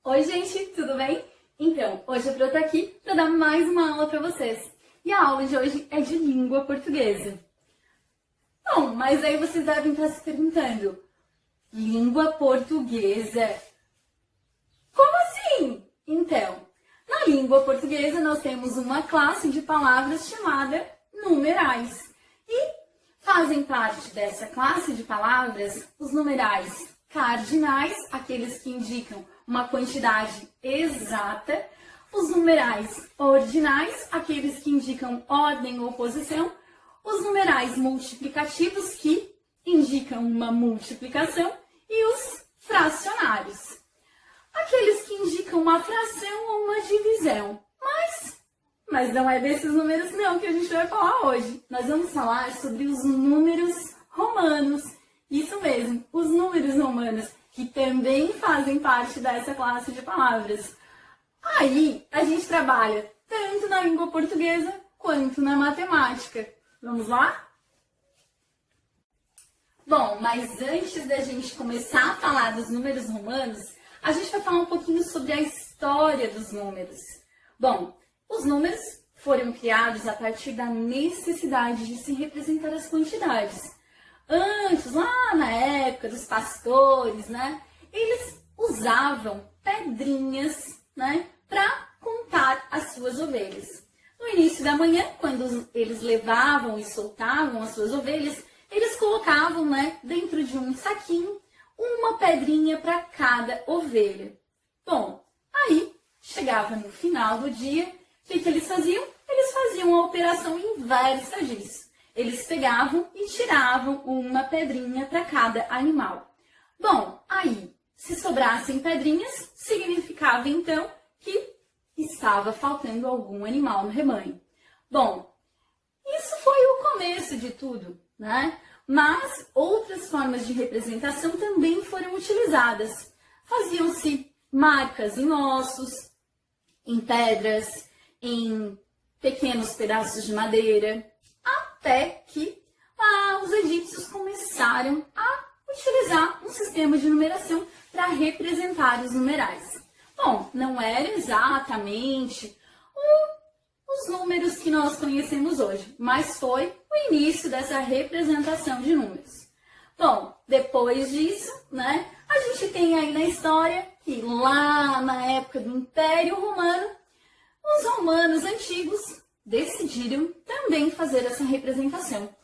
Oi, gente, tudo bem? Então, hoje eu tô aqui para dar mais uma aula para vocês. E a aula de hoje é de língua portuguesa. Bom, mas aí vocês devem estar se perguntando, língua portuguesa? Como assim? Então, na língua portuguesa nós temos uma classe de palavras chamada numerais. E fazem parte dessa classe de palavras os numerais cardinais, aqueles que indicam uma quantidade exata, os numerais ordinais, aqueles que indicam ordem ou posição, os numerais multiplicativos, que indicam uma multiplicação, e os fracionários, aqueles que indicam uma fração ou uma divisão. Mas não é desses números não que a gente vai falar hoje. Nós vamos falar sobre os números romanos. Isso mesmo, os números romanos, que também fazem parte dessa classe de palavras. Aí, a gente trabalha tanto na língua portuguesa quanto na matemática. Vamos lá? Bom, mas antes da gente começar a falar dos números romanos, a gente vai falar um pouquinho sobre a história dos números. Bom, os números foram criados a partir da necessidade de se representar as quantidades. Antes, lá na época dos pastores, eles usavam pedrinhas, para contar as suas ovelhas. No início da manhã, quando eles levavam e soltavam as suas ovelhas, eles colocavam, dentro de um saquinho, uma pedrinha para cada ovelha. Bom, aí chegava no final do dia, o que eles faziam? Eles faziam a operação inversa disso. Eles pegavam e tiravam uma pedrinha para cada animal. Bom, aí, se sobrassem pedrinhas, significava então que estava faltando algum animal no rebanho. Bom, isso foi o começo de tudo, Mas outras formas de representação também foram utilizadas. Faziam-se marcas em ossos, em pedras, em pequenos pedaços de madeira, até que os egípcios começaram a utilizar um sistema de numeração para representar os numerais. Bom, não era exatamente os números que nós conhecemos hoje, mas foi o início dessa representação de números. Bom, depois disso, a gente tem aí na história que lá na época do Império Romano, os romanos antigos decidiram também fazer essa representação.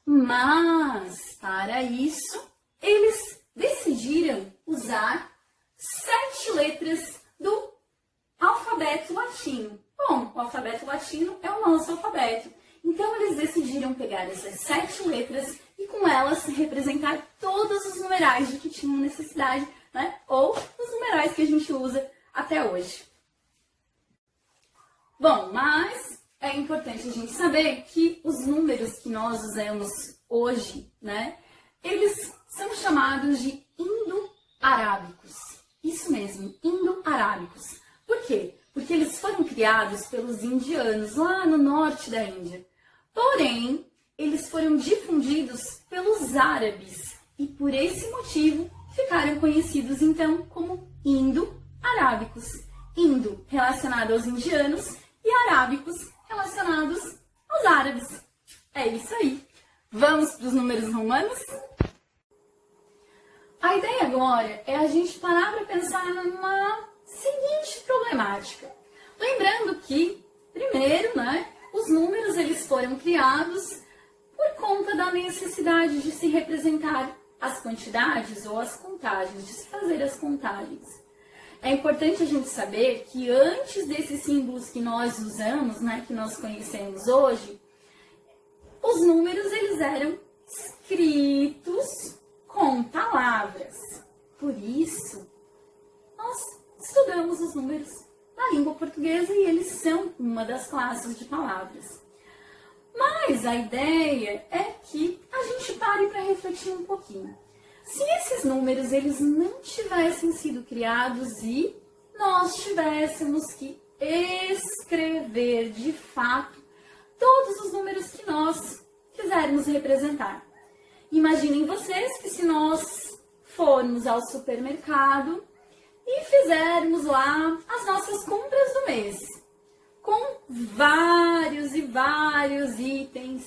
Mas, para isso, eles decidiram usar 7 letras do alfabeto latino. Bom, o alfabeto latino é o nosso alfabeto. Então, eles decidiram pegar essas 7 letras e com elas representar todos os numerais de que tinham necessidade, ou os numerais que a gente usa até hoje. Bom, mas é importante a gente saber que os números que nós usamos hoje, eles são chamados de indo-arábicos. Isso mesmo, indo-arábicos. Por quê? Porque eles foram criados pelos indianos lá no norte da Índia. Porém, eles foram difundidos pelos árabes e por esse motivo ficaram conhecidos então como indo-arábicos. Indo relacionado aos indianos e arábicos relacionados aos árabes. É isso aí. Vamos para os números romanos? A ideia agora é a gente parar para pensar numa seguinte problemática. Lembrando que, primeiro, os números eles foram criados por conta da necessidade de se representar as quantidades ou as contagens, de se fazer as contagens. É importante a gente saber que antes desses símbolos que nós usamos, que nós conhecemos hoje, os números eles eram escritos com palavras. Por isso, nós estudamos os números na língua portuguesa e eles são uma das classes de palavras. Mas a ideia é que a gente pare para refletir um pouquinho. Se esses números eles não tivessem sido criados e nós tivéssemos que escrever de fato todos os números que nós quisermos representar. Imaginem vocês que se nós formos ao supermercado e fizermos temos lá as nossas compras do mês, com vários e vários itens,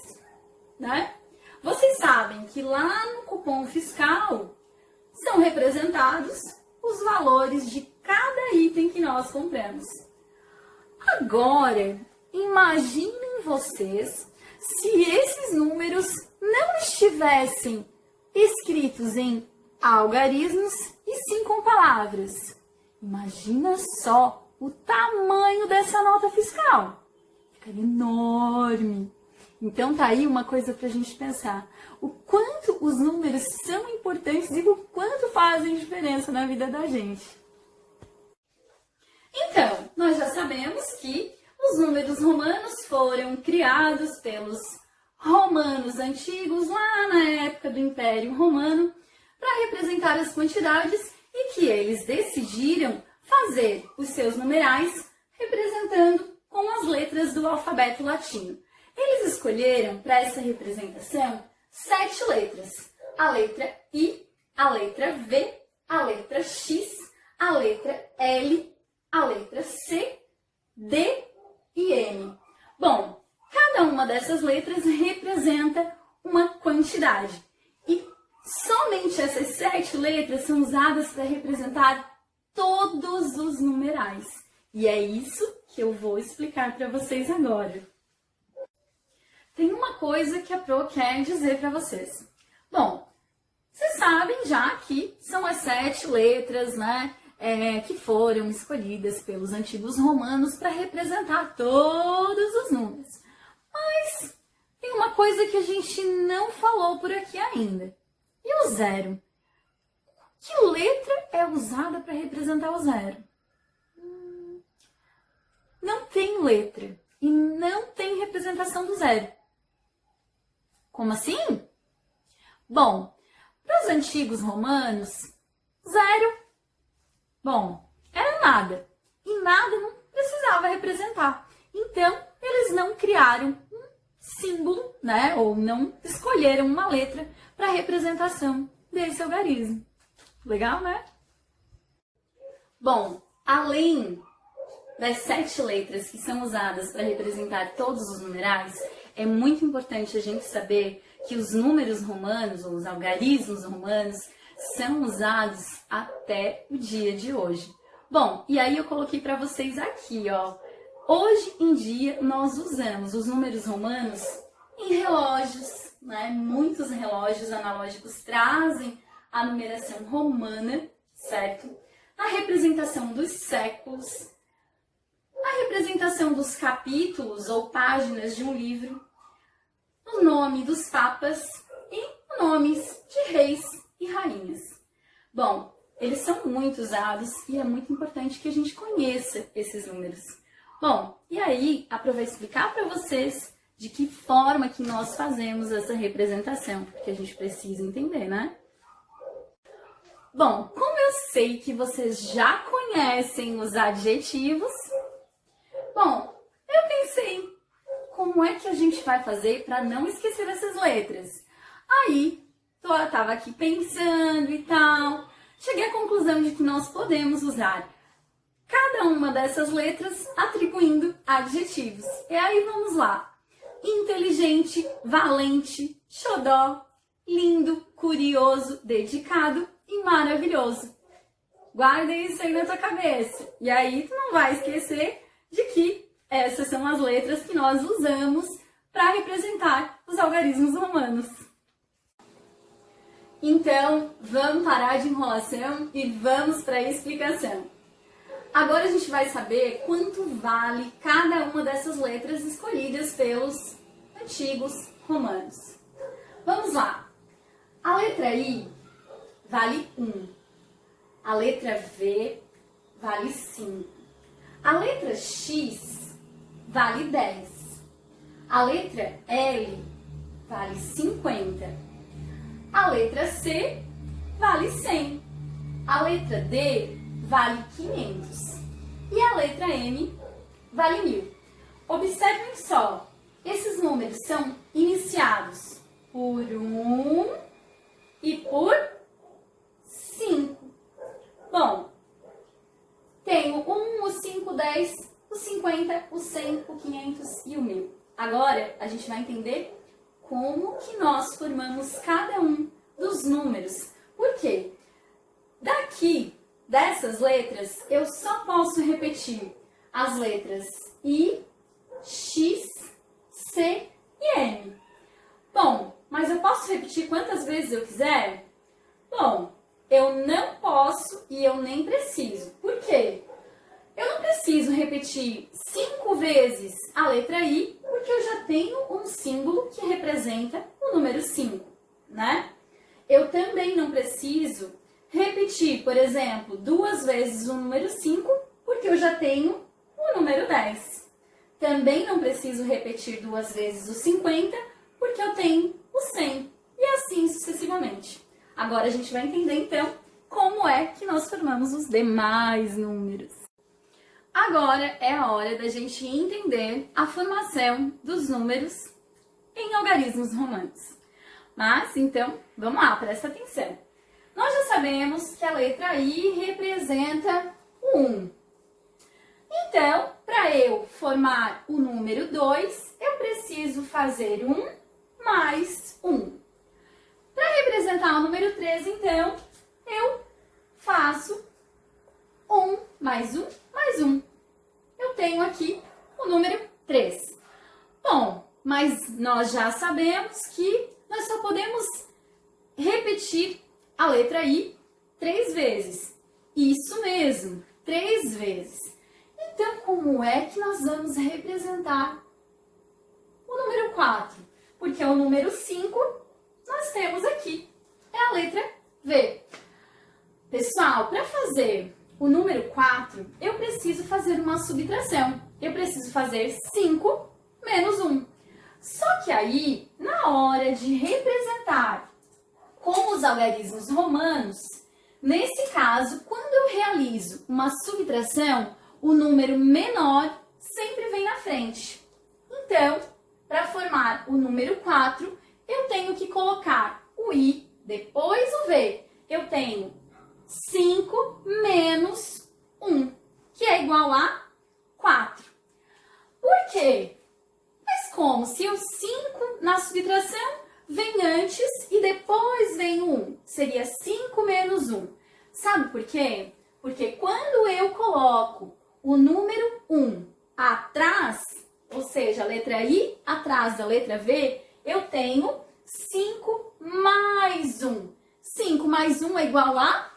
né? Vocês sabem que lá no cupom fiscal são representados os valores de cada item que nós compramos. Agora, imaginem vocês se esses números não estivessem escritos em algarismos e sim com palavras. Imagina só o tamanho dessa nota fiscal. Ficaria enorme. Então tá aí uma coisa pra gente pensar. O quanto os números são importantes e o quanto fazem diferença na vida da gente. Então, nós já sabemos que os números romanos foram criados pelos romanos antigos, lá na época do Império Romano, para representar as quantidades e que eles decidiram fazer os seus numerais representando com as letras do alfabeto latino. Eles escolheram para essa representação 7 letras: a letra I, a letra V, a letra X, a letra L, a letra C, D e M. Bom, cada uma dessas letras representa uma quantidade. E somente essas 7 letras são usadas para representar todos os numerais. E é isso que eu vou explicar para vocês agora. Tem uma coisa que a Pro quer dizer para vocês. Bom, vocês sabem já que são as 7 letras, né, que foram escolhidas pelos antigos romanos para representar todos os números. Mas tem uma coisa que a gente não falou por aqui ainda. E o zero? Que letra é usada para representar o zero? Não tem letra e não tem representação do zero. Como assim? Bom, para os antigos romanos, zero, bom, era nada. E nada não precisava representar. Então, eles não criaram um símbolo, né? Ou não escolheram uma letra para representação desse algarismo. Legal, né? Bom, além das 7 letras que são usadas para representar todos os numerais, é muito importante a gente saber que os números romanos, ou os algarismos romanos, são usados até o dia de hoje. Bom, e aí eu coloquei para vocês aqui, ó. Hoje em dia nós usamos os números romanos em relógios, né? Muitos relógios analógicos trazem a numeração romana, certo? A representação dos séculos, a representação dos capítulos ou páginas de um livro, o nome dos papas e nomes de reis e rainhas. Bom, eles são muito usados e é muito importante que a gente conheça esses números. Bom, e aí a Pro vai explicar para vocês de que forma que nós fazemos essa representação, porque a gente precisa entender, né? Bom, como eu sei que vocês já conhecem os adjetivos, bom, eu pensei, como é que a gente vai fazer para não esquecer essas letras? Aí, eu tava aqui pensando e tal, cheguei à conclusão de que nós podemos usar cada uma dessas letras atribuindo adjetivos. E aí, vamos lá. Inteligente, valente, xodó, lindo, curioso, dedicado e maravilhoso. Guarda isso aí na tua cabeça. E aí, tu não vai esquecer de que essas são as letras que nós usamos para representar os algarismos romanos. Então, vamos parar de enrolação e vamos para a explicação. Agora a gente vai saber quanto vale cada uma dessas letras escolhidas pelos antigos romanos. Vamos lá. A letra I vale 1. A letra V vale 5. A letra X vale 10. A letra L vale 50. A letra C vale 100. A letra D vale 500. E a letra M vale 1000. Observem só, esses números são iniciados por 1 e por 5. Bom, Tenho o 1, o 5, o 10, o 50, o 100, o 500 e o 1000. Agora, a gente vai entender como que nós formamos cada um dos números. Por quê? Daqui, dessas letras, eu só posso repetir as letras I, X, C e M. Bom, mas eu posso repetir quantas vezes eu quiser? Bom, eu não posso e eu nem preciso. Por quê? Eu não preciso repetir 5 vezes a letra I, porque eu já tenho um símbolo que representa o número 5, né? Eu também não preciso repetir, por exemplo, 2 vezes o número 5, porque eu já tenho o número 10. Também não preciso repetir 2 vezes o 50, porque eu tenho o 100. E assim sucessivamente. Agora a gente vai entender, então, como é que nós formamos os demais números. Agora é a hora da gente entender a formação dos números em algarismos romanos. Mas, então, vamos lá, presta atenção. Nós já sabemos que a letra I representa o 1. Então, para eu formar o número 2, eu preciso fazer 1 mais 1. Para representar o número 3, então, eu faço 1 mais 1 mais 1. Eu tenho aqui o número 3. Bom, mas nós já sabemos que nós só podemos repetir a letra I 3 vezes. Isso mesmo, 3 vezes. Então, como é que nós vamos representar o número 4? Porque o número 5 nós temos aqui, é a letra V. Pessoal, para fazer o número 4, eu preciso fazer uma subtração. Eu preciso fazer 5 menos 1. Só que aí, na hora de representar com os algarismos romanos, nesse caso, quando eu realizo uma subtração, o número menor sempre vem na frente. Então, para formar o número 4, eu tenho que colocar o I, depois o V. Eu tenho 5 menos 1, que é igual a 4. Por quê? Mas como? Se o 5 na subtração vem antes e depois vem o 1, seria 5 menos 1. Sabe por quê? Porque quando eu coloco o número 1 atrás, ou seja, a letra I atrás da letra V, eu tenho 5 mais 1. 5 mais 1 é igual a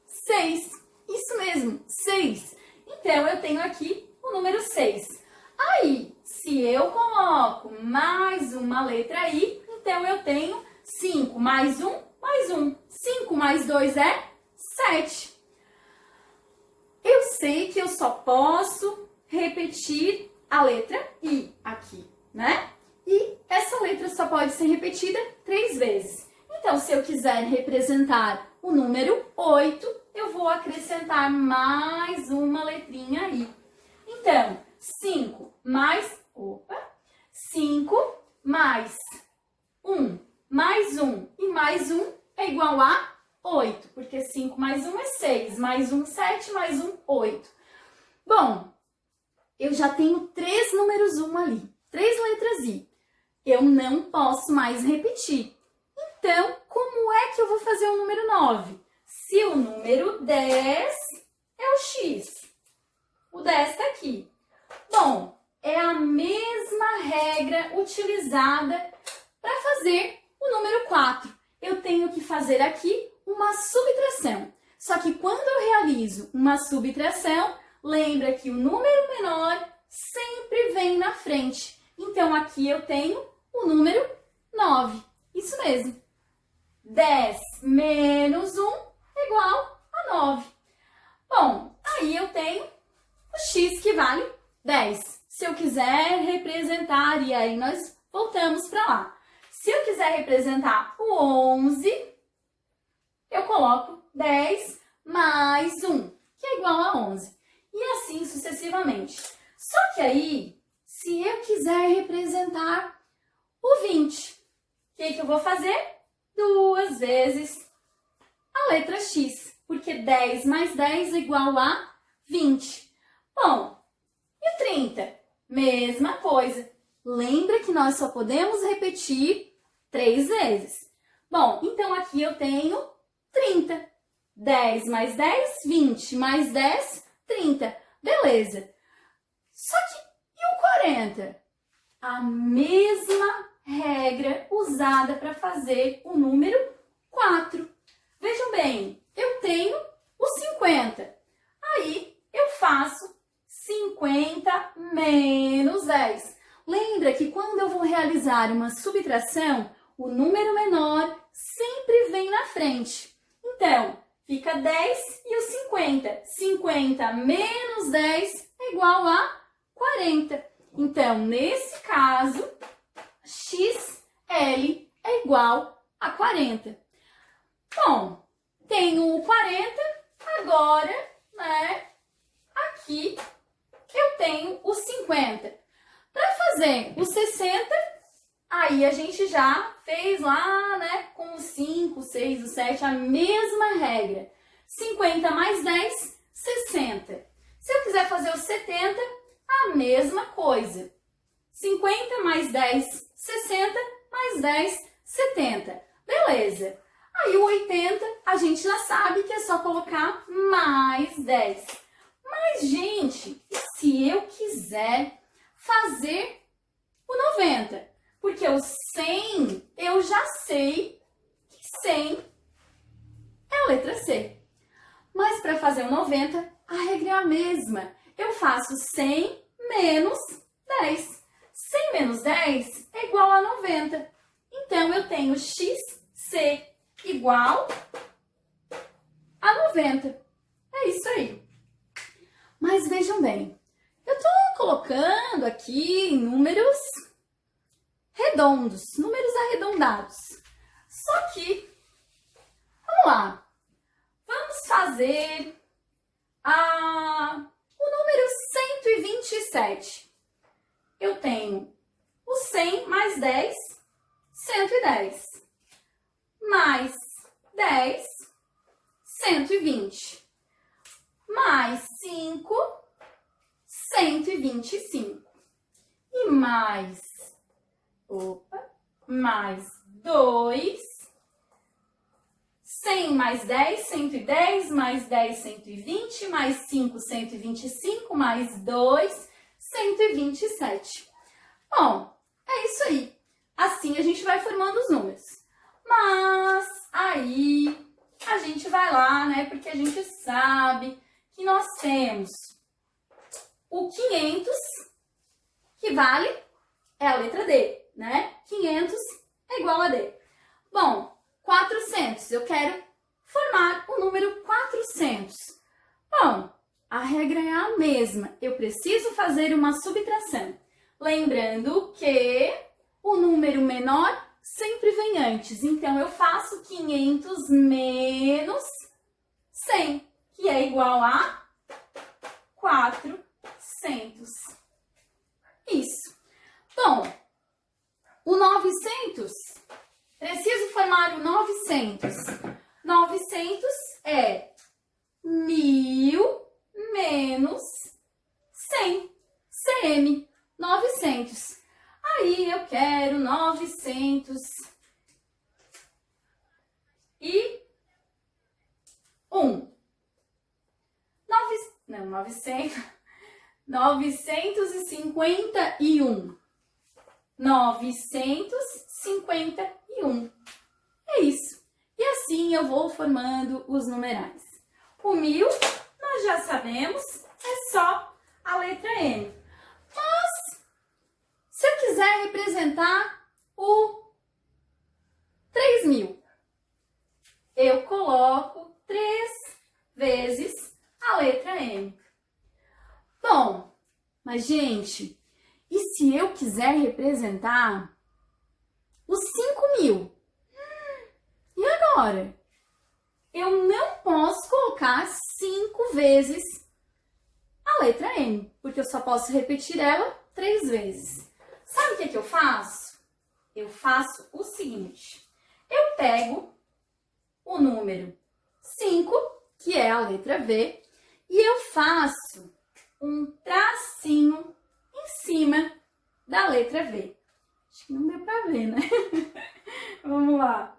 6. Isso mesmo, 6. Então, eu tenho aqui o número 6. Aí, se eu coloco mais uma letra I, então eu tenho 5 mais 1 mais 1. 5 mais 2 é 7. Eu sei que eu só posso repetir a letra I aqui, né? E essa letra só pode ser repetida 3 vezes. Então, se eu quiser representar o número 8, eu vou acrescentar mais uma letrinha I. Então, 5 mais 1 mais 1 e mais 1 é igual a 8, porque 5 mais 1 é 6, mais 1, 7, mais 1, 8. Bom, eu já tenho 3 números 1 ali, 3 letras I. Eu não posso mais repetir. Então, como é que eu vou fazer o número 9? Se o número 10 é o X. O 10 está aqui. Bom, é a mesma regra utilizada para fazer o número 4. Eu tenho que fazer aqui uma subtração. Só que quando eu realizo uma subtração, lembra que o número menor sempre vem na frente. Então, aqui eu tenho o número 9. Isso mesmo. 10 menos 1 é igual a 9. Bom, aí eu tenho o x que vale 10. Se eu quiser representar, e aí nós voltamos para lá. Se eu quiser representar o 11, eu coloco 10 mais 1, que é igual a 11. E assim sucessivamente. Só que aí, se eu quiser representar o 20, o que eu vou fazer? 2 vezes a letra x, porque 10 mais 10 é igual a 20. Bom, e o 30? Mesma coisa. Lembra que nós só podemos repetir 3 vezes. Bom, então aqui eu tenho 30. 10 mais 10, 20 mais 10, 30. Beleza. Só que e o 40? A mesma regra usada para fazer o número 4. Vejam bem, eu tenho o 50. Aí eu faço 50 menos 10. Lembra que quando eu vou realizar uma subtração, o número menor sempre vem na frente. Então, fica 10 e o 50. 50 menos 10 é igual a 40. Então, nesse caso, XL é igual a 40. Bom, tenho o 40, agora, aqui eu tenho o 50. Para fazer o 60, aí a gente já fez lá, com o 5, o 6, o 7, a mesma regra. 50 mais 10, 60. Se eu quiser fazer o 70, a mesma coisa. 50 mais 10, 60, mais 10, 70. Beleza. Aí o 80, a gente já sabe que é só colocar mais 10. Mas, gente, e se eu quiser fazer o 90? Porque o 100, eu já sei que 100 é a letra C. Mas para fazer o 90, a regra é a mesma. Eu faço 100 menos 10. 100 menos 10 é igual a 90. Então, eu tenho XC igual a 90. É isso aí. Mas vejam bem, eu estou colocando aqui números redondos, números arredondados. Só que, vamos lá, vamos fazer o número 127. Eu tenho o 100 mais 10, 110. Mais 10, 120. Mais 5, 125. E mais 2, 100 mais 10, 110, mais 10, 120, mais 5, 125, mais 2, 127. Bom, é isso aí. Assim a gente vai formando os números. Mas aí a gente vai lá, porque a gente sabe que nós temos o 500, que vale, é a letra D, 500 é igual a D. Bom, 400, eu quero formar o número 400. Bom, a regra é a mesma, eu preciso fazer uma subtração. Lembrando que o número menor sempre vem antes, então eu faço 500 menos 100, que é igual a 400. Isso. Bom, o 900, preciso formar o 900. 900 é 1000 menos 100, CM, 900. Aí eu quero 901. 951. 951. É isso. E assim eu vou formando os numerais. O 1000, nós já sabemos, é só a letra M. Mas, se eu quiser representar o 3000, eu coloco 3 vezes a letra M. Bom, mas gente, e se eu quiser representar os 5000? E agora? Eu não posso colocar 5 vezes a letra M, porque eu só posso repetir ela 3 vezes. Sabe o que eu faço? Eu faço o seguinte, eu pego o número 5, que é a letra V, e eu faço letra V. Acho que não deu pra ver, né? Vamos lá.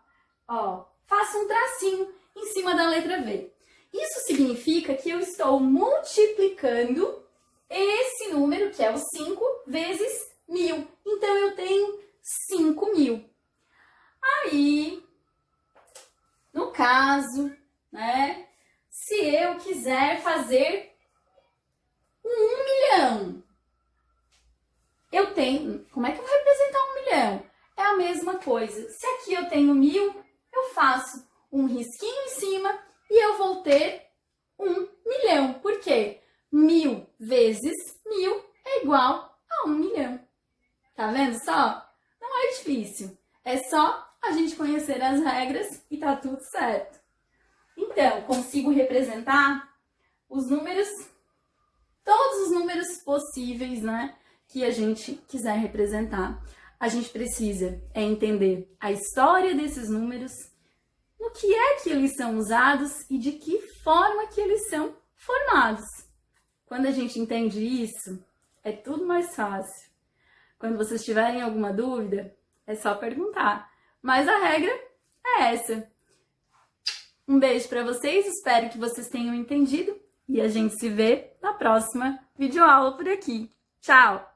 Ó, faço um tracinho em cima da letra V. Isso significa que eu estou multiplicando esse número, que é o 5, vezes 1000. Então, eu tenho 5.000. Aí, no caso, né, se eu quiser fazer 1 milhão, eu tenho... Como é que eu vou representar 1 milhão? É a mesma coisa. Se aqui eu tenho 1000, eu faço um risquinho em cima e eu vou ter 1 milhão. Por quê? 1000 vezes 1000 é igual a 1 milhão. Tá vendo só? Não é difícil. É só a gente conhecer as regras e tá tudo certo. Então, consigo representar os números, todos os números possíveis, né, que a gente quiser representar. A gente precisa entender a história desses números, no que é que eles são usados e de que forma que eles são formados. Quando a gente entende isso, é tudo mais fácil. Quando vocês tiverem alguma dúvida, é só perguntar. Mas a regra é essa. Um beijo para vocês, espero que vocês tenham entendido e a gente se vê na próxima videoaula por aqui. Tchau!